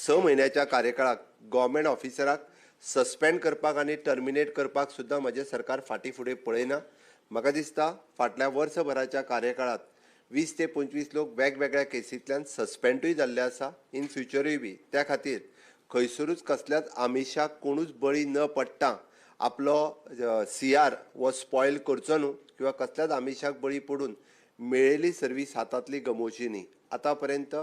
6 म्हयन्याच्या कार्यकाळात government ऑफिसराक suspend करपाक आनी टर्मिनेट करपाक सुद्दां म्हजें सरकार फाटीं फुडें पळयना। म्हाका दिसता फाटल्या वर्सभराच्या कार्यकाळात 20 ते 25 लोक वेगवेगळ्या केसींतल्यान सस्पेंडूय जाल्ले आसा। इन फ्युचरूय बी त्या खातीर खंयसरूच कसल्याच आमिशाक कोणूच बळी न पडटा आपलो CR हो स्पॉयल करचो न्हू किंवा कसल्याच आमिशाक बळी पडून मेळिल्ली सर्वीस हातांतली गमोवची न्ही। आतां पर्यंत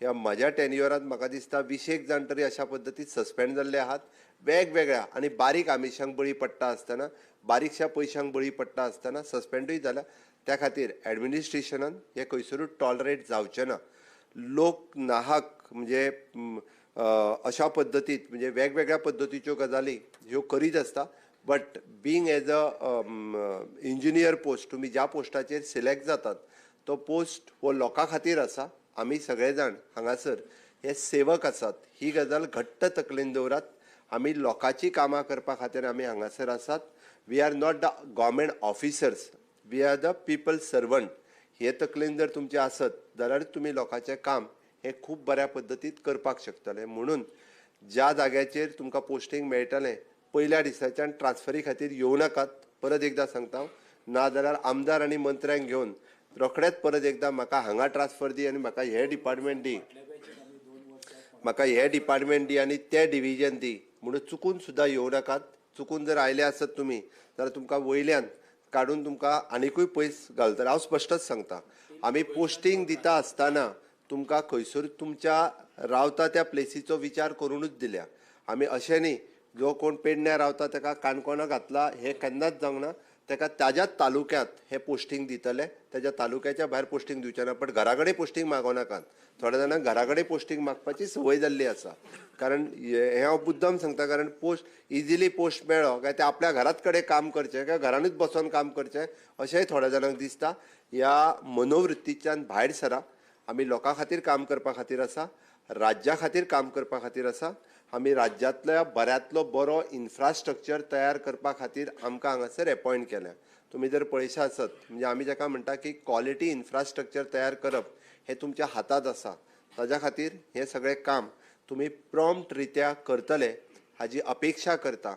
ह्या म्हज्या टेन्युअरांत म्हाका दिसता 20 जण तरी अशा पद्दतीन सस्पेंड जाल्ले आहात। वेगवेगळ्या आनी बारीक आमिशांक बळी पडटा आसतना, बारीकशा पयशांक बळी पडटा आसतना सस्पेंडूय जाल्या। त्या खातीर एडमिनिस्ट्रेशनान हे खंयसरूच टॉलरेट जावचें ना। लोक नाहक म्हणजे अशा पद्दतीत म्हणजे वेगवेगळ्या पद्दतीच्यो गजाली ह्यो करीत आसता। But being as a engineer post तुमी ज्या पोस्टाचेर सिलेक्ट जातात तो पोस्ट हो लोकां खातीर आसा। आमी सगळे जाण हांगासर हे सेवक आसात, ही गजाल घट्ट तकलेन दवरात। आमी लोकांची कामां करपा खातीर आमी हांगासर आसात। We are not the government officers, we are the people servant. हे तकलेन जर तुमचे आसत जाल्यार तुमी लोकांचें काम हे खूब बऱ्या पद्दतीत करपाक शकतले। म्हणून ज्या जाग्याचेर तुमकां पोस्टींग मेळटलें पयल्या दिसाच्यान ट्रान्सफरी खातीर येवं नाकात। परत एकदां सांगता, नाजाल्यार आमदार आनी मंत्र्यांक घेवन रोखडेच परत एकदां म्हाका हांगा ट्रान्सफर दी आनी म्हाका हे डिपार्टमेंट दी, म्हाका हे डिपार्टमेंट दी आनी ते डिव्हिजन दी म्हणून चुकून सुद्दां येवं नाकात। चुकून जर आयले आसत तुमी जाल्यार तुमकां वयल्यान काडून तुमकां आनीकूय पयस घालतले। हांव स्पश्टच सांगता, आमी पोस्टींग दिता आसतना तुमकां खंयसर तुमच्या रावता त्या प्लेसीचो विचार करूनच दिल्या। आमी अशें न्ही जो कोण पेडण्यां रावता ताका काणकोणा घातला हे केन्नाच जावंक ना। ताका ताज्याच तालुक्यांत हे पोस्टींग दितले, ताज्या तालुक्याच्या भायर पोस्टींग दिवचें ना। पण घरा कडेन पोस्टींग मागों नाकात। थोड्या जाणांक घरा कडेन पोस्टींग मागपाची संवय जाल्ली आसा। कारण हे हांव मुद्दम सांगता, कारण पोस्ट इजिली पोस्ट मेळ्ळो काय ते आपल्या घराच कडेन काम करचें काय घरानूच बसून काम करचें अशेंय थोड्या जाणांक दिसता। ह्या मनोवृत्तीच्यान भायर सरा। आमी लोकां खातीर काम करपा खातीर आसा, राज्या खातीर काम करपा खातीर आसा। आमी राज्यांतल्या बऱ्यांतलो बरो इन्फ्रास्ट्रक्चर तयार करपा खातीर आमकां हांगासर अपॉयंट केल्या। तुमी जर पळयशा आसत म्हणजे आमी जाका म्हणटा की क्वॉलिटी इन्फ्रास्ट्रक्चर तयार करप हे तुमच्या हातांत आसा। ताज्या खातीर हें सगळें काम तुमी प्रॉम्प्ट रित्या करतले हाजी अपेक्षा करता।